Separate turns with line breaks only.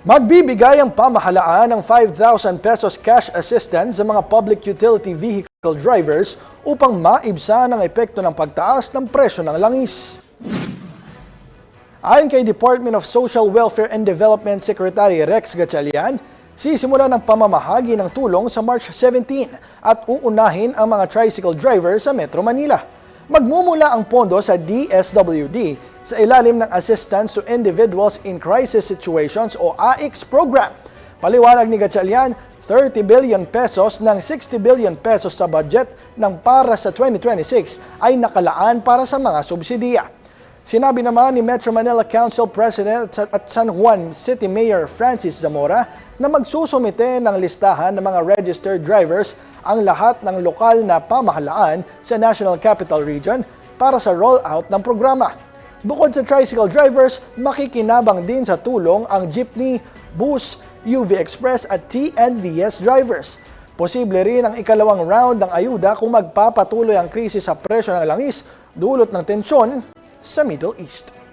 Magbibigay ang pamahalaan ng 5,000 pesos cash assistance sa mga public utility vehicle drivers upang maibsan ang epekto ng pagtaas ng presyo ng langis. Ayon kay Department of Social Welfare and Development Secretary Rex Gatchalian, sisimula ng pamamahagi ng tulong sa March 17 at uunahin ang mga tricycle drivers sa Metro Manila. Magmumula ang pondo sa DSWD sa ilalim ng Assistance to Individuals in Crisis Situations o AICS program. Paliwanag ni Gatchalian, 30 billion pesos ng 60 billion pesos sa budget ng para sa 2026 ay nakalaan para sa mga subsidiya. Sinabi naman ni Metro Manila Council President at San Juan City Mayor Francis Zamora na magsusumite ng listahan ng mga registered drivers ang lahat ng lokal na pamahalaan sa National Capital Region para sa rollout ng programa. Bukod sa tricycle drivers, makikinabang din sa tulong ang jeepney, bus, UV Express at TNVS drivers. Posible rin ang ikalawang round ng ayuda kung magpapatuloy ang krisis sa presyo ng langis dulot ng tensyon sa Middle East.